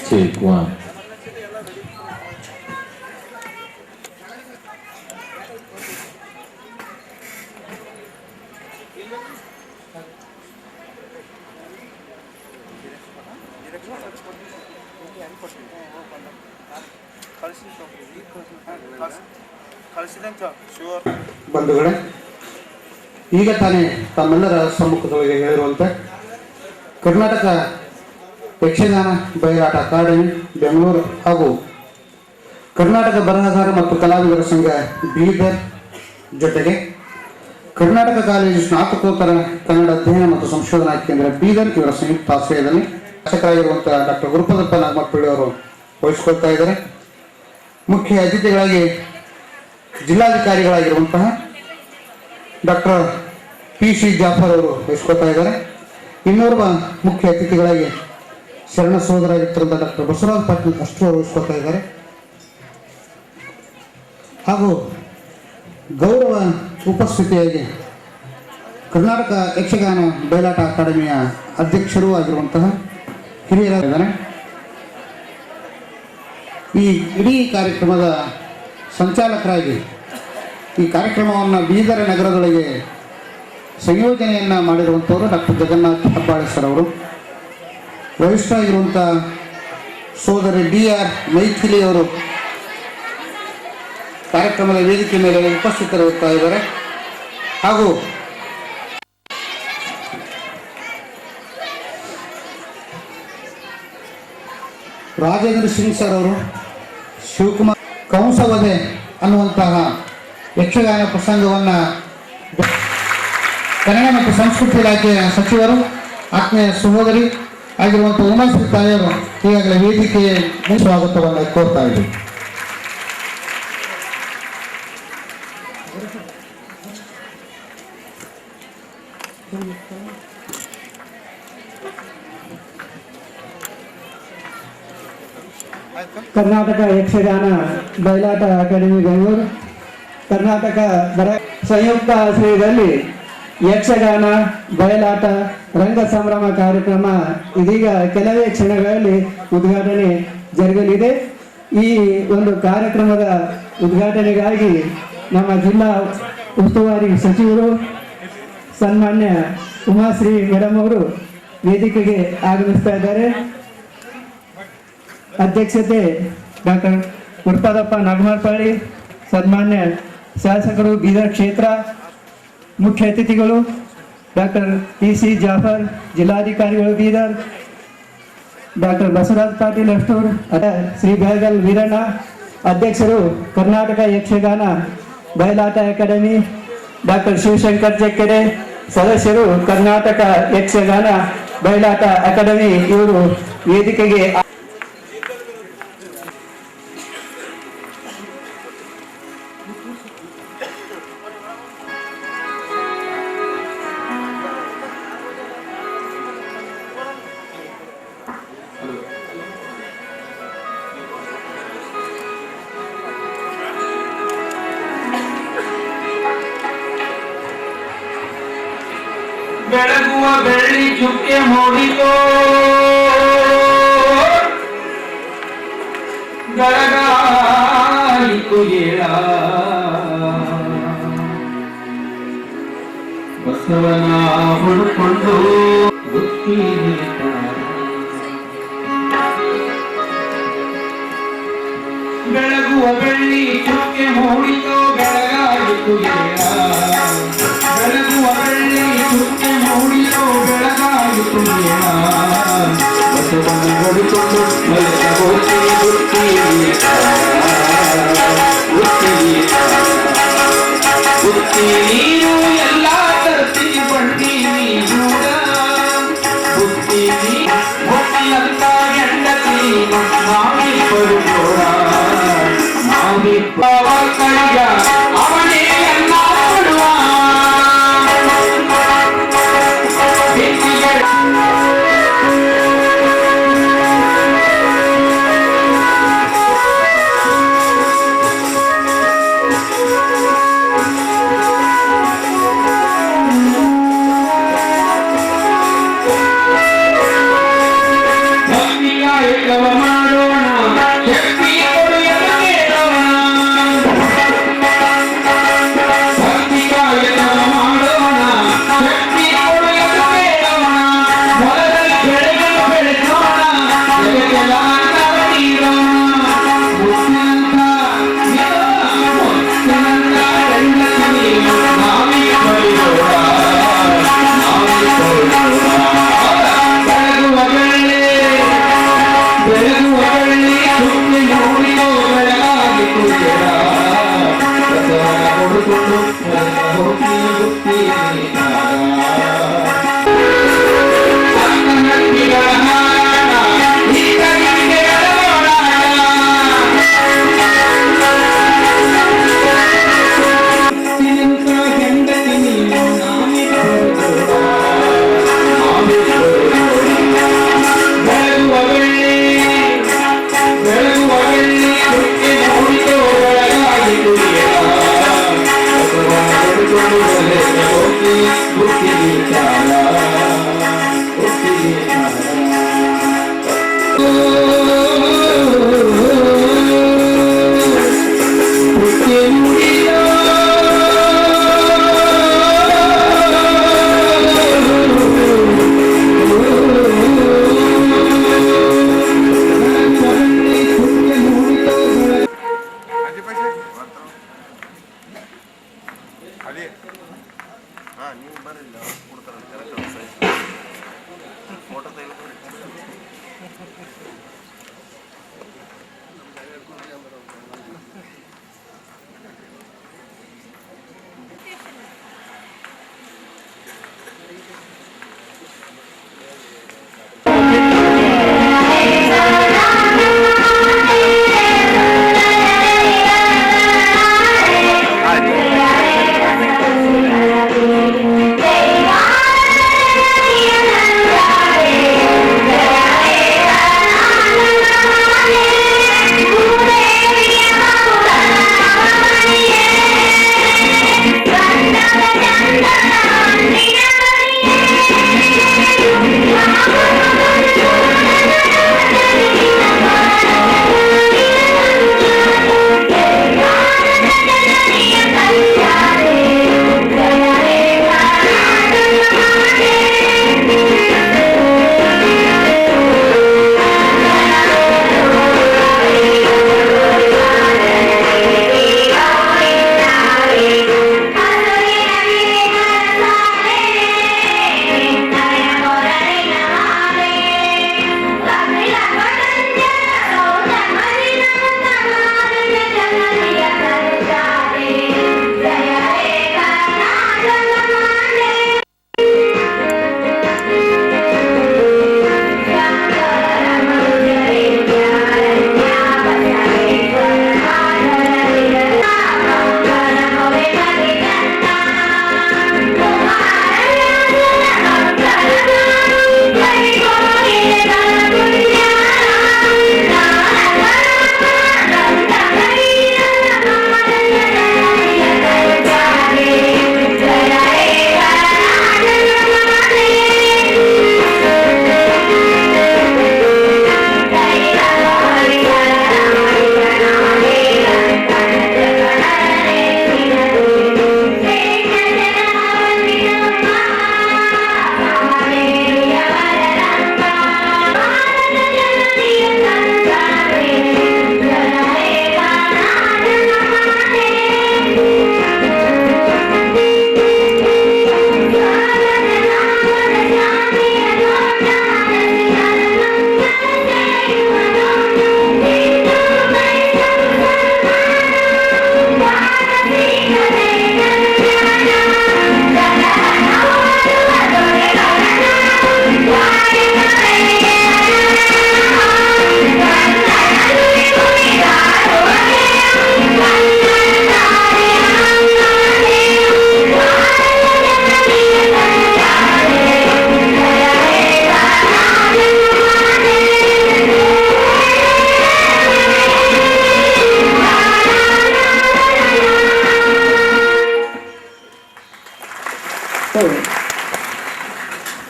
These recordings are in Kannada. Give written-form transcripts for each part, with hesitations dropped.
Take one. ಬಂಧುಗಳೇ, ಈಗ ತಾನೇ ತಮ್ಮೆಲ್ಲರ ಸಮ್ಮುಖದೊಳಗೆ ಹೇಳಿರುವಂತೆ ಕರ್ನಾಟಕ ಯಕ್ಷಗಾನ ಬಯಲಾಟ ಅಕಾಡೆಮಿ ಬೆಂಗಳೂರು ಹಾಗೂ ಕರ್ನಾಟಕ ಬರಹಗಾರ ಮತ್ತು ಕಲಾವಿದರ ಸಂಘ ಬೀದರ್ ಜೊತೆಗೆ ಕರ್ನಾಟಕ ಕಾಲೇಜು ಸ್ನಾತಕೋತ್ತರ ಕನ್ನಡ ಅಧ್ಯಯನ ಮತ್ತು ಸಂಶೋಧನಾ ಕೇಂದ್ರ ಬೀದರ್ ಇವರ ಸಂಯುಕ್ತ ಆಶ್ರಯದಲ್ಲಿ ಶಾಸಕರಾಗಿರುವಂತಹ ಡಾಕ್ಟರ್ ಗುರುಪದಪ್ಪ ನಾಗಮಪ್ಪಳ್ಳಿ ಅವರು ವಹಿಸಿಕೊಳ್ತಾ ಇದ್ದಾರೆ. ಮುಖ್ಯ ಅತಿಥಿಗಳಾಗಿ ಜಿಲ್ಲಾಧಿಕಾರಿಗಳಾಗಿರುವಂತಹ ಡಾಕ್ಟರ್ ಪಿ.ಸಿ. ಜಾಫರ್ ಅವರು ವಹಿಸಿಕೊಳ್ತಾ ಇದ್ದಾರೆ. ಇನ್ನೋರ್ವ ಮುಖ್ಯ ಅತಿಥಿಗಳಾಗಿ ಶರಣ ಸಹೋದರಾಗಿರ್ತಕ್ಕಂಥ ಡಾಕ್ಟರ್ ಬಸವರಾಜ ಪಾಟೀಲ್ ಅಷ್ಟು ಅವರು ವಹಿಸಿಕೊಳ್ತಾ ಇದ್ದಾರೆ. ಹಾಗೂ ಗೌರವ ಉಪಸ್ಥಿತಿಯಾಗಿ ಕರ್ನಾಟಕ ಯಕ್ಷಗಾನ ಬಯಲಾಟ ಅಕಾಡೆಮಿಯ ಅಧ್ಯಕ್ಷರೂ ಆಗಿರುವಂತಹ ಹಿರಿಯರಾಗಿದ್ದಾರೆ. ಈ ಇಡೀ ಕಾರ್ಯಕ್ರಮದ ಸಂಚಾಲಕರಾಗಿ ಈ ಕಾರ್ಯಕ್ರಮವನ್ನು ಬೀದರ ನಗರದೊಳಗೆ ಸಂಯೋಜನೆಯನ್ನು ಮಾಡಿರುವಂಥವರು ಡಾಕ್ಟರ್ ಜಗನ್ನಾಥ್ ಹೆಬ್ಬಾಳೆ ಸರ್ ಅವರು. ವರಿಷ್ಠರಾಗಿರುವಂಥ ಸೋದರಿ D.R. ಮೈಥಿಲಿ ಅವರು ಕಾರ್ಯಕ್ರಮದ ವೇದಿಕೆ ಮೇಲೆ ಉಪಸ್ಥಿತರಿರುತ್ತಾ ಇದ್ದಾರೆ. ಹಾಗೂ ರಾಜೇಂದ್ರ ಸಿಂಗ್ ಸರ್ ಅವರು ಶಿವಕುಮಾರ್ ಕಂಸವಧೆ ಅನ್ನುವಂತಹ ಯಕ್ಷಗಾನ ಪ್ರಸಂಗವನ್ನು ಕನ್ನಡ ಮತ್ತು ಸಂಸ್ಕೃತಿ ಇಲಾಖೆಯ ಸಚಿವರು ಆತ್ಮೀಯ ಸಹೋದರಿ ಆಗಿರುವಂಥ ಉಮಾಶ್ರೀ ತಾಯಿಯವರು ಈಗಾಗಲೇ ವೇದಿಕೆಗೆ ಸ್ವಾಗತವನ್ನು ಕೋರ್ತಾ ಇದ್ದೀವಿ. ಕರ್ನಾಟಕ ಯಕ್ಷಗಾನ ಬಯಲಾಟ ಅಕಾಡೆಮಿ ಬೆಂಗಳೂರು ಕರ್ನಾಟಕ ಸಂಯುಕ್ತ ಆಶ್ರಯದಲ್ಲಿ ಯಕ್ಷಗಾನ ಬಯಲಾಟ ರಂಗ ಸಂಭ್ರಮ ಕಾರ್ಯಕ್ರಮ ಇದೀಗ ಕೆಲವೇ ಕ್ಷಣಗಳಲ್ಲಿ ಉದ್ಘಾಟನೆ ಜರುಗಲಿದೆ. ಈ ಒಂದು ಕಾರ್ಯಕ್ರಮದ ಉದ್ಘಾಟನೆಗಾಗಿ ನಮ್ಮ ಜಿಲ್ಲಾ ಉಸ್ತುವಾರಿ ಸಚಿವರು ಸನ್ಮಾನ್ಯ ಉಮಾಶ್ರೀ ಮೇಡಮ್ ಅವರು ವೇದಿಕೆಗೆ ಆಗಮಿಸ್ತಾ ಇದ್ದಾರೆ. ಅಧ್ಯಕ್ಷತೆ ಡಾಕ್ಟರ್ ಗುರುಪದಪ್ಪ ನಾಗಮಪ್ಪಳ್ಳಿ, ಸನ್ಮಾನ್ಯ ಶಾಸಕರು ಬೀದರ್ ಕ್ಷೇತ್ರ. ಮುಖ್ಯ ಅತಿಥಿಗಳು ಡಾಕ್ಟರ್ P.C. ಜಾಫರ್, ಜಿಲ್ಲಾಧಿಕಾರಿಗಳು ಬೀದರ್, ಡಾಕ್ಟರ್ ಬಸವರಾಜ ಪಾಟೀಲ್ ಅಷ್ಟೂರ್, ಶ್ರೀ ಬೆಳಗಲ್ ವೀರಣ್ಣ, ಅಧ್ಯಕ್ಷರು ಕರ್ನಾಟಕ ಯಕ್ಷಗಾನ ಬಯಲಾಟ ಅಕಾಡೆಮಿ ಡಾಕ್ಟರ್ ಶಿವಶಂಕರ್ ಜಕ್ಕೆರೆ, ಸದಸ್ಯರು ಕರ್ನಾಟಕ ಯಕ್ಷಗಾನ ಬಯಲಾಟ ಅಕಾಡೆಮಿ ಇವರು ವೇದಿಕೆಗೆ ಬೆಳಗುವ ಬೆಳ್ಳಿ ಚುಕ್ಕೆ ಮೂಡಿತೋ ಬೆಳಗಾಯಿತು ಏಳ ಬಸವನ ಹುಡುಕೊಂಡು ಬುತ್ತಿ ಬೆಳಗುವ ಬೆಳ್ಳಿ ಚುಕ್ಕೆ ಮೂಡಿತೋ ಬೆಳಗಾಯಿತು ಏಳ ಬೆಳಗುವ ಬೆಳ್ಳಿ ಚುಕ್ಕೆ ಮೂಡಿತೋ ಬೆಳಗಾಯಿತು ಏಳ ಬಸವನ ಹೊಡಿಕೊಂಡು ಬುತ್ತಿ ನೀರು ಎಲ್ಲ ತರ್ತಿ ಬಡ್ಡಿ ನೀರೂಡ ಬುತ್ತಿ ಹೊಟ್ಟಿಯಂತ ಹೆಂಡತಿ ಮಾವಿ ಪಡುಕೋಡ ಮಾವಿ ಕೈಯ ಅವನೇ ಎಲ್ಲ ಕೊಡುವ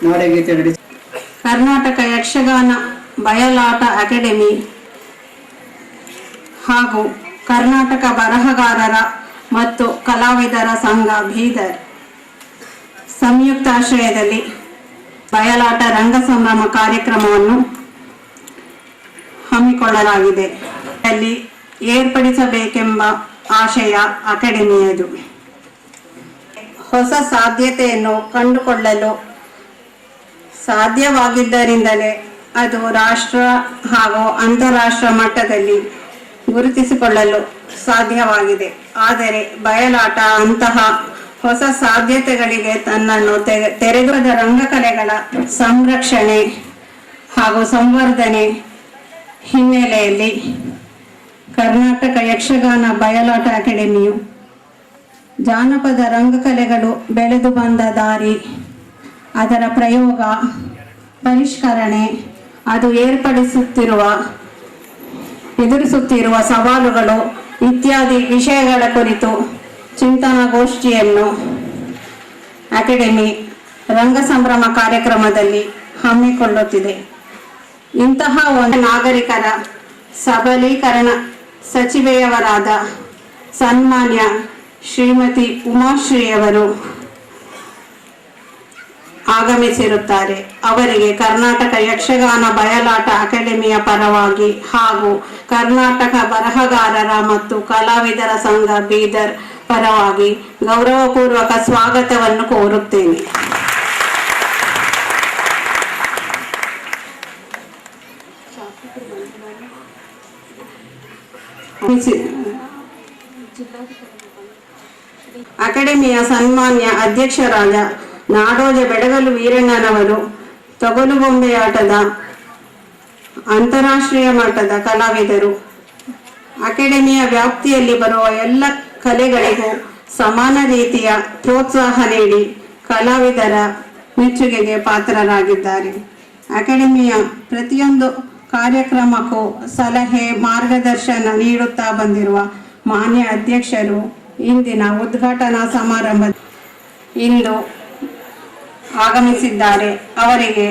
ನಾಡಗೀತೆ ನಡೆಸಿ ಕರ್ನಾಟಕ ಯಕ್ಷಗಾನ ಬಯಲಾಟ ಅಕಾಡೆಮಿ ಹಾಗೂ ಕರ್ನಾಟಕ ಬರಹಗಾರರ ಮತ್ತು ಕಲಾವಿದರ ಸಂಘ ಬೀದರ್ ಸಂಯುಕ್ತಾಶ್ರಯದಲ್ಲಿ ಬಯಲಾಟ ರಂಗ ಸಂಭ್ರಮ ಕಾರ್ಯಕ್ರಮವನ್ನು ಹಮ್ಮಿಕೊಳ್ಳಲಾಗಿದೆ. ಅಲ್ಲಿ ಏರ್ಪಡಿಸಬೇಕೆಂಬ ಆಶಯ ಅಕಾಡೆಮಿಯದು. ಹೊಸ ಸಾಧ್ಯತೆಯನ್ನು ಕಂಡುಕೊಳ್ಳಲು ಸಾಧ್ಯವಾಗಿದ್ದರಿಂದಲೇ ಅದು ರಾಷ್ಟ್ರ ಹಾಗೂ ಅಂತಾರಾಷ್ಟ್ರ ಮಟ್ಟದಲ್ಲಿ ಗುರುತಿಸಿಕೊಳ್ಳಲು ಸಾಧ್ಯವಾಗಿದೆ. ಆದರೆ ಬಯಲಾಟ ಅಂತಹ ಹೊಸ ಸಾಧ್ಯತೆಗಳಿಗೆ ತನ್ನನ್ನು ತೆರೆದ ರಂಗಕಲೆಗಳ ಸಂರಕ್ಷಣೆ ಹಾಗೂ ಸಂವರ್ಧನೆ ಹಿನ್ನೆಲೆಯಲ್ಲಿ ಕರ್ನಾಟಕ ಯಕ್ಷಗಾನ ಬಯಲಾಟ ಅಕಾಡೆಮಿಯು ಜಾನಪದ ರಂಗಕಲೆಗಳು ಬೆಳೆದು ಬಂದ ದಾರಿ, ಅದರ ಪ್ರಯೋಗ, ಪರಿಷ್ಕರಣೆ, ಅದು ಎದುರಿಸುತ್ತಿರುವ ಸವಾಲುಗಳು ಇತ್ಯಾದಿ ವಿಷಯಗಳ ಕುರಿತು ಚಿಂತನಗೋಷ್ಠಿಯನ್ನು ಅಕಾಡೆಮಿ ರಂಗ ಸಂಭ್ರಮ ಕಾರ್ಯಕ್ರಮದಲ್ಲಿ ಹಮ್ಮಿಕೊಳ್ಳುತ್ತಿದೆ. ಇಂತಹ ಒಂದು ನಾಗರಿಕರ ಸಬಲೀಕರಣ ಸಚಿವೆಯವರಾದ ಸನ್ಮಾನ್ಯ ಶ್ರೀಮತಿ ಉಮಾಶ್ರೀಯವರು ಆಗಮಿಸಿರುತ್ತಾರೆ. ಅವರಿಗೆ ಕರ್ನಾಟಕ ಯಕ್ಷಗಾನ ಬಯಲಾಟ ಅಕಾಡೆಮಿಯ ಪರವಾಗಿ ಹಾಗೂ ಕರ್ನಾಟಕ ಬರಹಗಾರರ ಮತ್ತು ಕಲಾವಿದರ ಸಂಘ ಬೀದರ್ ಪರವಾಗಿ ಗೌರವಪೂರ್ವಕ ಸ್ವಾಗತವನ್ನು ಕೋರುತ್ತೇನೆ. ಅಕಾಡೆಮಿಯ ಸನ್ಮಾನ್ಯ ಅಧ್ಯಕ್ಷರಾದ ನಾಡೋಜ ಬೆಡಗಲು ವೀರಣ್ಣನವರು ತೊಗಲುಗೊಂಬೆಯಾಟದ ಅಂತಾರಾಷ್ಟ್ರೀಯ ಮಟ್ಟದ ಕಲಾವಿದರು. ಅಕಾಡೆಮಿಯ ವ್ಯಾಪ್ತಿಯಲ್ಲಿ ಬರುವ ಎಲ್ಲ ಕಲೆಗಳಿಗೂ ಸಮಾನ ರೀತಿಯ ಪ್ರೋತ್ಸಾಹ ನೀಡಿ ಕಲಾವಿದರ ಮೆಚ್ಚುಗೆಗೆ ಪಾತ್ರರಾಗಿದ್ದಾರೆ. ಅಕಾಡೆಮಿಯ ಪ್ರತಿಯೊಂದು ಕಾರ್ಯಕ್ರಮಕ್ಕೂ ಸಲಹೆ ಮಾರ್ಗದರ್ಶನ ನೀಡುತ್ತಾ ಬಂದಿರುವ ಮಾನ್ಯ ಅಧ್ಯಕ್ಷರು ಇಂದಿನ ಉದ್ಘಾಟನಾ ಸಮಾರಂಭ ಇಂದು ಆಗಮಿಸಿದ್ದಾರೆ. ಅವರಿಗೆ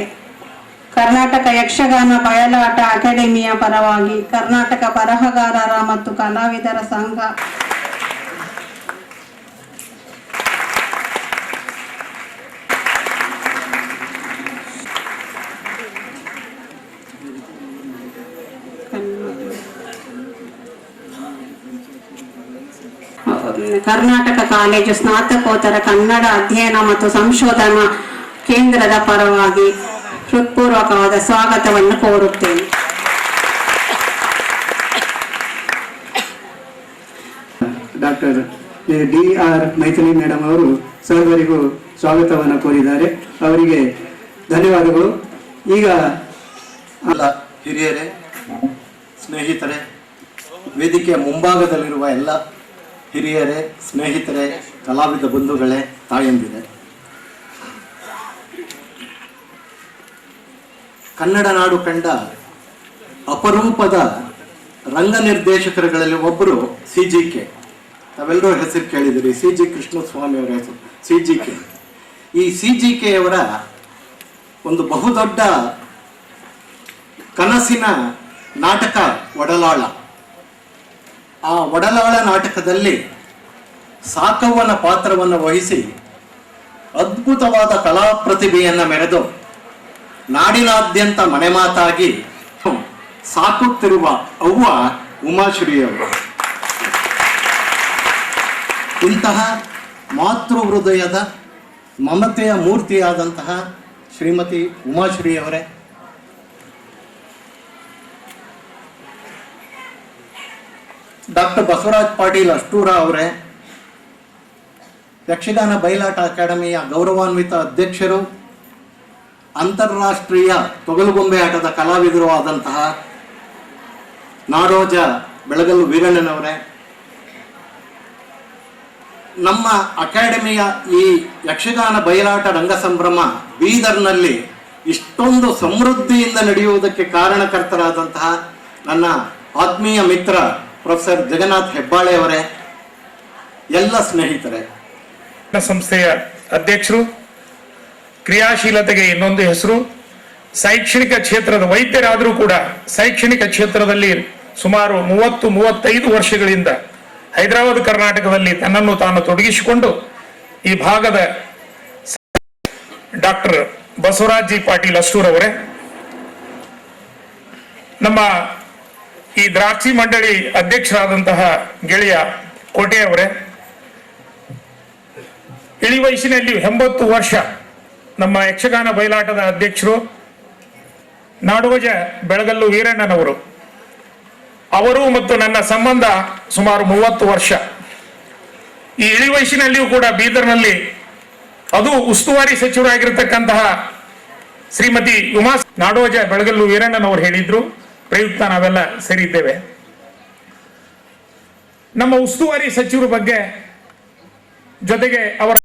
ಕರ್ನಾಟಕ ಯಕ್ಷಗಾನ ಬಯಲಾಟ ಅಕಾಡೆಮಿಯ ಪರವಾಗಿ ಕರ್ನಾಟಕ ಬರಹಗಾರರ ಮತ್ತು ಕಲಾವಿದರ ಸಂಘ ಕರ್ನಾಟಕ ಕಾಲೇಜು ಸ್ನಾತಕೋತ್ತರ ಕನ್ನಡ ಅಧ್ಯಯನ ಮತ್ತು ಸಂಶೋಧನಾ ಕೇಂದ್ರದ ಪರವಾಗಿ ಹೃತ್ಪೂರ್ವಕವಾದ ಸ್ವಾಗತವನ್ನು ಕೋರುತ್ತೇನೆ. ಡಾಕ್ಟರ್ DR ಮೈಥಿಲಿ ಮೇಡಮ್ ಅವರು ಸರ್ವರಿಗೂ ಸ್ವಾಗತವನ್ನು ಕೋರಿದ್ದಾರೆ. ಅವರಿಗೆ ಧನ್ಯವಾದಗಳು. ಈಗ ಹಿರಿಯರೇ, ಸ್ನೇಹಿತರೆ, ವೇದಿಕೆಯ ಮುಂಭಾಗದಲ್ಲಿರುವ ಎಲ್ಲ ಹಿರಿಯರೇ, ಸ್ನೇಹಿತರೆ, ಕಲಾವಿದ ಬಂಧುಗಳೇ, ತಾಯಂದಿರೆ, ಕನ್ನಡ ನಾಡು ಕಂಡ ಅಪರೂಪದ ರಂಗ ನಿರ್ದೇಶಕರುಗಳಲ್ಲಿ ಒಬ್ಬರು CGK. ತಾವೆಲ್ಲರೂ ಹೆಸರು ಕೇಳಿದಿರಿ, CG ಕೃಷ್ಣಸ್ವಾಮಿ ಅವರ ಹೆಸರು CGK. ಈ CGK ಅವರ ಒಂದು ಬಹುದೊಡ್ಡ ಕನಸಿನ ನಾಟಕ ಒಡಲಾಳ. ಆ ಒಡಲಾಳ ನಾಟಕದಲ್ಲಿ ಸಾಕವ್ವನ ಪಾತ್ರವನ್ನು ವಹಿಸಿ ಅದ್ಭುತವಾದ ಕಲಾ ಪ್ರತಿಭೆಯನ್ನು ಮೆರೆದು ನಾಡಿನಾದ್ಯಂತ ಮನೆಮಾತಾಗಿ ಸಾಕುತ್ತಿರುವ ಅವ್ವ ಉಮಾಶ್ರೀಯವರು. ಇಂತಹ ಮಾತೃ ಹೃದಯದ ಮಮತೆಯ ಮೂರ್ತಿಯಾದಂತಹ ಶ್ರೀಮತಿ ಉಮಾಶ್ರೀಯವರೇ, ಡಾಕ್ಟರ್ ಬಸವರಾಜ್ ಪಾಟೀಲ್ ಅಷ್ಟೂರ ಅವರೇ, ಯಕ್ಷಗಾನ ಬಯಲಾಟ ಅಕಾಡೆಮಿಯ ಗೌರವಾನ್ವಿತ ಅಧ್ಯಕ್ಷರು, ಅಂತಾರಾಷ್ಟ್ರೀಯ ತೊಗಲುಗೊಂಬೆ ಆಟದ ಕಲಾವಿದರು ಆದಂತಹ ನಾಡೋಜ ಬೆಳಗಲು ವೀರಣ್ಣನವರೇ, ನಮ್ಮ ಅಕಾಡೆಮಿಯ ಈ ಯಕ್ಷಗಾನ ಬಯಲಾಟ ರಂಗ ಸಂಭ್ರಮ ಬೀದರ್ನಲ್ಲಿ ಇಷ್ಟೊಂದು ಸಮೃದ್ಧಿಯಿಂದ ನಡೆಯುವುದಕ್ಕೆ ಕಾರಣಕರ್ತರಾದಂತಹ ನನ್ನ ಆತ್ಮೀಯ ಮಿತ್ರ ಪ್ರೊಫೆಸರ್ ಜಗನ್ನಾಥ್ ಹೆಬ್ಬಾಳೆ ಅವರೇ, ಎಲ್ಲ ಸ್ನೇಹಿತರೆ, ಸಂಸ್ಥೆಯ ಅಧ್ಯಕ್ಷರು ಕ್ರಿಯಾಶೀಲತೆಗೆ ಇನ್ನೊಂದು ಹೆಸರು. ಶೈಕ್ಷಣಿಕ ಕ್ಷೇತ್ರದ ವೈದ್ಯರಾದರೂ ಕೂಡ ಶೈಕ್ಷಣಿಕ ಕ್ಷೇತ್ರದಲ್ಲಿ ಸುಮಾರು 30-35 ವರ್ಷಗಳಿಂದ ಹೈದರಾಬಾದ್ ಕರ್ನಾಟಕದಲ್ಲಿ ತನ್ನನ್ನು ತಾನು ತೊಡಗಿಸಿಕೊಂಡು ಈ ಭಾಗದ ಡಾಕ್ಟರ್ ಬಸವರಾಜ್ ಜಿ ಪಾಟೀಲ್ ಅಷ್ಟೂರ್ ಅವರೇ, ನಮ್ಮ ಈ ದ್ರಾಕ್ಷಿ ಮಂಡಳಿ ಅಧ್ಯಕ್ಷರಾದಂತಹ ಗೆಳೆಯ ಕೋಟೆ ಅವರೇ, ಇಳಿ ವಯಸ್ಸಿನಲ್ಲಿ 80 ವರ್ಷ ನಮ್ಮ ಯಕ್ಷಗಾನ ಬಯಲಾಟದ ಅಧ್ಯಕ್ಷರು ನಾಡೋಜ ಬೆಳಗಲ್ಲು ವೀರಣ್ಣನವರು, ಅವರು ಮತ್ತು ನನ್ನ ಸಂಬಂಧ ಸುಮಾರು 30 ವರ್ಷ. ಈ ಇಳಿ ವಯಸ್ಸಿನಲ್ಲಿಯೂ ಕೂಡ ಬೀದರ್ನಲ್ಲಿ ಅದು ಉಸ್ತುವಾರಿ ಸಚಿವರಾಗಿರ್ತಕ್ಕಂತಹ ಶ್ರೀಮತಿ ಉಮಾ ನಾಡೋಜ ಬೆಳಗಲ್ಲು ವೀರಣ್ಣನವರು ಹೇಳಿದ್ರು, ಪ್ರಯುಕ್ತ ನಾವೆಲ್ಲ ಸೇರಿದ್ದೇವೆ. ನಮ್ಮ ಉಸ್ತುವಾರಿ ಸಚಿವರ ಬಗ್ಗೆ ಜೊತೆಗೆ ಅವರ